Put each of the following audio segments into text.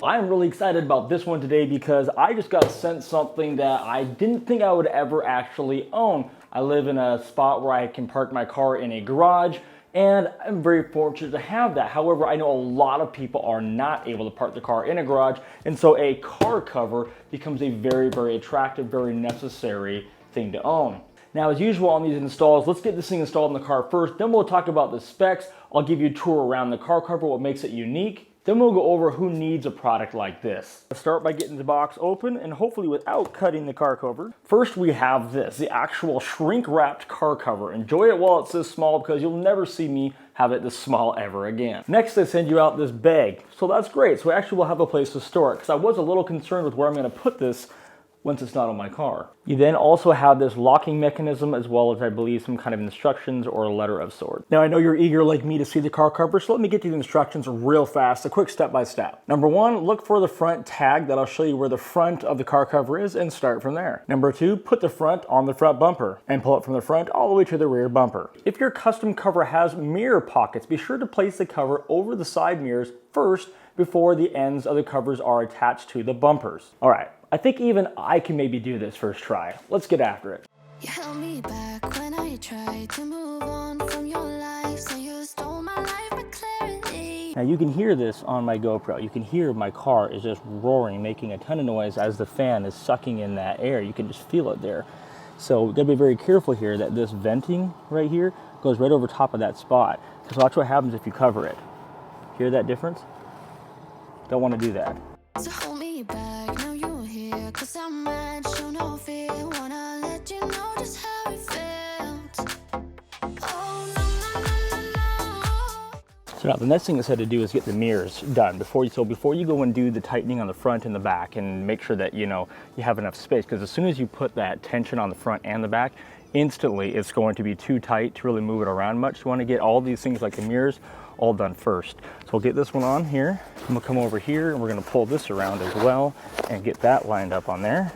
I'm really excited about this one today because I just got sent something that I didn't think I would ever actually own. I live in a spot where I can park my car in a garage, and I'm very fortunate to have that. However, I know a lot of people are not able to park their car in a garage, and so a car cover becomes a very, very attractive, very necessary thing to own. Now, as usual on these installs, let's get this thing installed in the car first, then we'll talk about the specs. I'll give you a tour around the car cover, what makes it unique. Then we'll go over who needs a product like this. Let's start by getting the box open and hopefully without cutting the car cover. First, we have this, the actual shrink-wrapped car cover. Enjoy it while it's this small because you'll never see me have it this small ever again. Next, they send you out this bag. So that's great. So actually we'll have a place to store it because I was a little concerned with where I'm going to put this once it's not on my car. You then also have this locking mechanism as well as I believe some kind of instructions or a letter of sorts. Now I know you're eager like me to see the car cover, so let me get to the instructions real fast, a quick step-by-step. Number one, look for the front tag that'll show you where the front of the car cover is and start from there. Number two, put the front on the front bumper and pull it from the front all the way to the rear bumper. If your custom cover has mirror pockets, be sure to place the cover over the side mirrors first before the ends of the covers are attached to the bumpers. All right. I think even I can maybe do this first try. Let's get after it. You held me back when I tried to move on from your life, so you stole my life with clarity. Now you can hear this on my GoPro. You can hear my car is just roaring, making a ton of noise as the fan is sucking in that air. You can just feel it there. So we've got to be very careful here that this venting right here goes right over top of that spot. Because watch what happens if you cover it. Hear that difference? Don't want to do that. So hold me back, now you're here, 'cause I'm mad, show no fear, wanna let you know just how it felt. Oh, no. So now the next thing I said to do is get the mirrors done before you go and do the tightening on the front and the back and make sure that you have enough space, because as soon as you put that tension on the front and the back, instantly it's going to be too tight to really move it around much. You want to get all these things like the mirrors all done first. So we'll get this one on here, and we'll come over here and we're going to pull this around as well and get that lined up on there.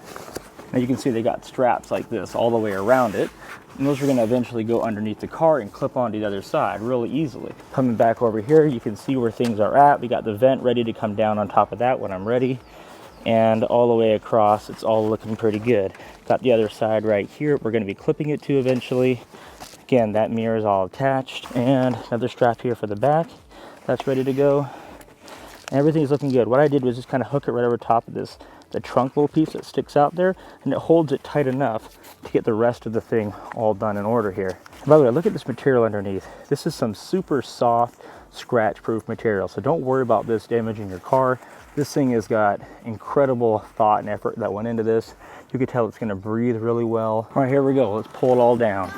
Now you can see they got straps like this all the way around it, and those are going to eventually go underneath the car and clip onto the other side really easily. Coming back over here, you can see where things are at. We got the vent ready to come down on top of that when I'm ready, and all the way across it's all looking pretty good. Got the other side right here we're going to be clipping it to eventually. Again, that mirror is all attached, and another strap here for the back. That's ready to go. Everything's looking good. What I did was just kind of hook it right over top of this, the trunk little piece that sticks out there, and it holds it tight enough to get the rest of the thing all done in order here. And by the way, look at this material underneath. This is some super soft, scratch-proof material, so don't worry about this damaging your car. This thing has got incredible thought and effort that went into this. You can tell it's going to breathe really well. All right, here we go. Let's pull it all down.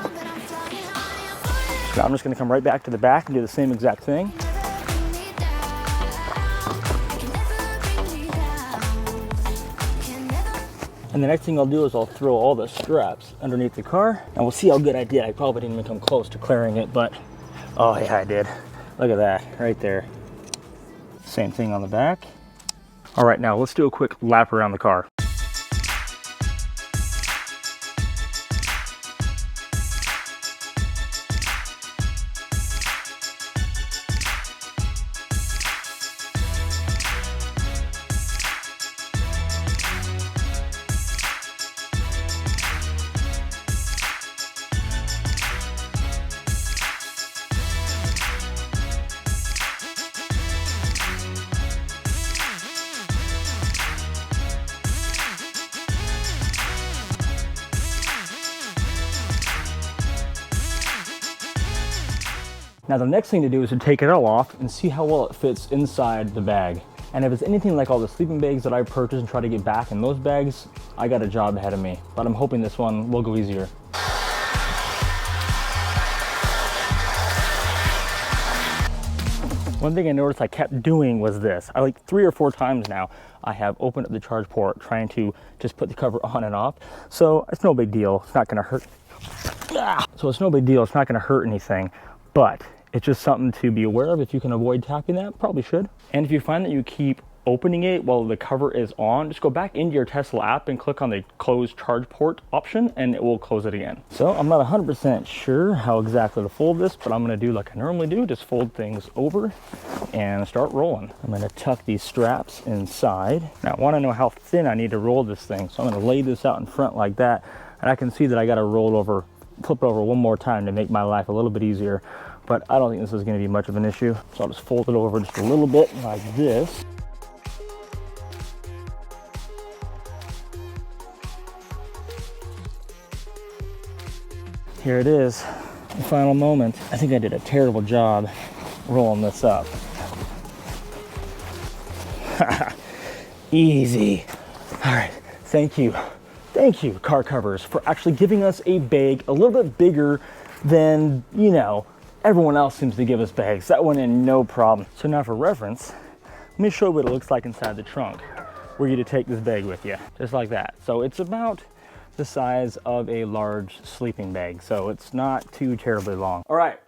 Now I'm just going to come right back to the back and do the same exact thing. And the next thing I'll do is I'll throw all the straps underneath the car, and we'll see how good I did. I probably didn't even come close to clearing it, but oh yeah, I did. Look at that right there. Same thing on the back. All right, now let's do a quick lap around the car. Now the next thing to do is to take it all off and see how well it fits inside the bag. And if it's anything like all the sleeping bags that I purchased and try to get back in those bags, I got a job ahead of me. But I'm hoping this one will go easier. One thing I noticed I kept doing was this. I like 3 or 4 times now, I have opened up the charge port trying to just put the cover on and off. So it's no big deal. It's not gonna hurt. So it's no big deal. It's not gonna hurt anything, but it's just something to be aware of. If you can avoid tapping that, probably should. And if you find that you keep opening it while the cover is on, just go back into your Tesla app and click on the close charge port option and it will close it again. So I'm not 100% sure how exactly to fold this, but I'm gonna do like I normally do, just fold things over and start rolling. I'm gonna tuck these straps inside. Now I wanna know how thin I need to roll this thing. So I'm gonna lay this out in front like that, and I can see that I gotta flip it over one more time to make my life a little bit easier, but I don't think this is gonna be much of an issue. So I'll just fold it over just a little bit like this. Here it is, the final moment. I think I did a terrible job rolling this up. Easy. All right, thank you, car covers, for actually giving us a bag a little bit bigger than, you know, everyone else seems to give us bags. That went in no problem. So now for reference, let me show you what it looks like inside the trunk were you to take this bag with you, just like that. So it's about the size of a large sleeping bag, so it's not too terribly long. All right,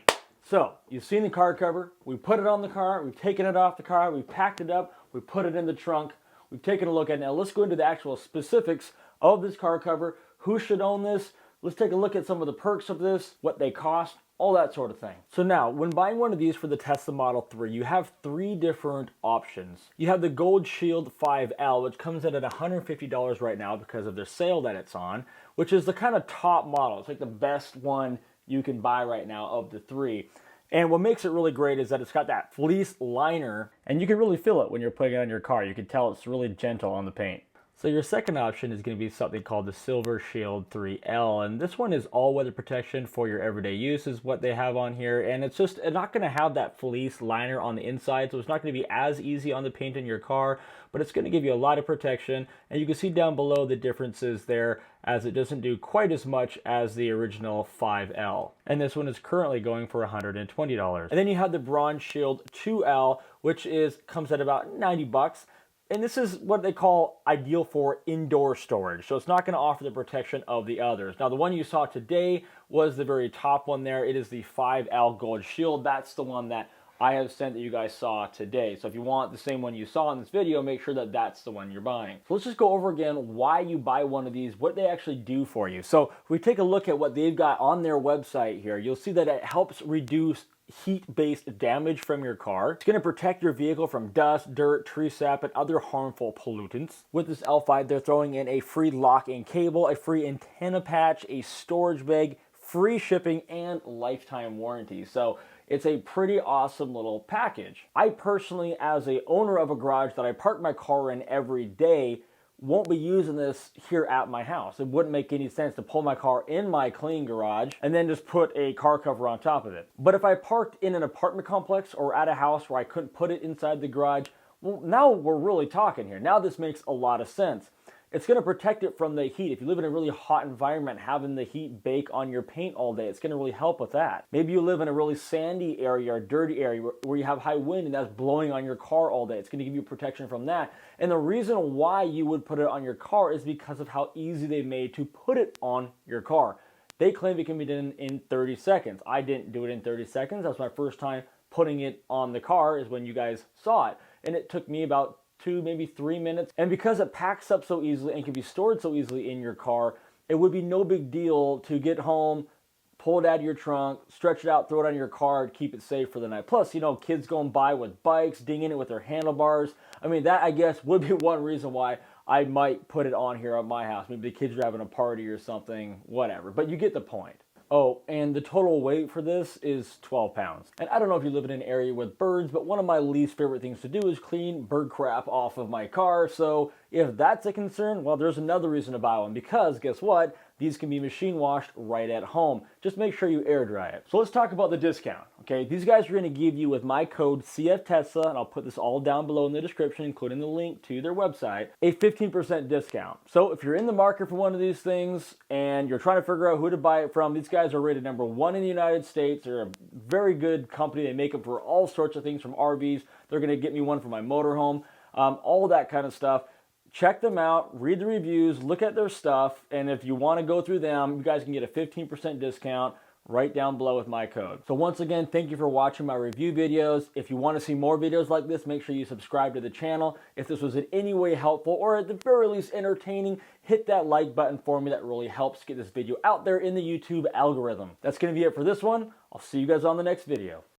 so you've seen the car cover. We put it on the car, we've taken it off the car, we've packed it up, we put it in the trunk, we've taken a look at it. Now let's go into the actual specifics of this car cover. Who should own this? Let's take a look at some of the perks of this, what they cost, all that sort of thing. So now, when buying one of these for the Tesla Model 3, you have 3 different options. You have the Gold Shield 5L, which comes in at $150 right now because of their sale that it's on, which is the kind of top model. It's like the best one you can buy right now of the 3. And what makes it really great is that it's got that fleece liner, and you can really feel it when you're putting it on your car. You can tell it's really gentle on the paint. So your second option is going to be something called the Silver Shield 3L, and this one is all weather protection for your everyday use is what they have on here, and it's not going to have that fleece liner on the inside, so it's not going to be as easy on the paint in your car, but it's going to give you a lot of protection, and you can see down below the differences there as it doesn't do quite as much as the original 5L. And this one is currently going for $120. And then you have the Bronze Shield 2L, which comes at about 90 bucks. And this is what they call ideal for indoor storage. So it's not going to offer the protection of the others. Now, the one you saw today was the very top one there. It is the 5L Gold Shield. That's the one that I have sent that you guys saw today. So if you want the same one you saw in this video, make sure that that's the one you're buying. So let's just go over again why you buy one of these, what they actually do for you. So if we take a look at what they've got on their website here, you'll see that it helps reduce heat-based damage from your car. It's going to protect your vehicle from dust, dirt, tree sap, and other harmful pollutants. With this L5, they're throwing in a free lock and cable, a free antenna patch, a storage bag, free shipping, and lifetime warranty. So it's a pretty awesome little package. I personally, as a owner of a garage that I park my car in every day, won't be using this here at my house. It wouldn't make any sense to pull my car in my clean garage and then just put a car cover on top of it. But if I parked in an apartment complex or at a house where I couldn't put it inside the garage, well, now we're really talking here. Now this makes a lot of sense. It's going to protect it from the heat. If you live in a really hot environment, having the heat bake on your paint all day, it's going to really help with that. Maybe you live in a really sandy area or dirty area where you have high wind and that's blowing on your car all day. It's going to give you protection from that. And the reason why you would put it on your car is because of how easy they made to put it on your car. They claim it can be done in 30 seconds. I didn't do it in 30 seconds. That was my first time putting it on the car is when you guys saw it. And it took me about 2, maybe 3 minutes. And because it packs up so easily and can be stored so easily in your car, it would be no big deal to get home, pull it out of your trunk, stretch it out, throw it on your car, keep it safe for the night. Plus, you know, kids going by with bikes, dinging it with their handlebars. I mean, that, I guess, would be one reason why I might put it on here at my house. Maybe the kids are having a party or something, whatever. But you get the point. Oh, and the total weight for this is 12 pounds. And I don't know if you live in an area with birds, but one of my least favorite things to do is clean bird crap off of my car. So if that's a concern, well, there's another reason to buy one, because guess what? These can be machine washed right at home. Just make sure you air dry it. So let's talk about the discount, okay? These guys are gonna give you, with my code CFTESLA, and I'll put this all down below in the description, including the link to their website, a 15% discount. So if you're in the market for one of these things and you're trying to figure out who to buy it from, these guys are rated #1 in the United States. They're a very good company. They make them for all sorts of things, from RVs. They're gonna get me one for my motorhome, all that kind of stuff. Check them out, read the reviews, look at their stuff, and if you want to go through them, you guys can get a 15% discount right down below with my code. So once again, thank you for watching my review videos. If you want to see more videos like this, make sure you subscribe to the channel. If this was in any way helpful or at the very least entertaining, hit that like button for me. That really helps get this video out there in the YouTube algorithm. That's going to be it for this one. I'll see you guys on the next video.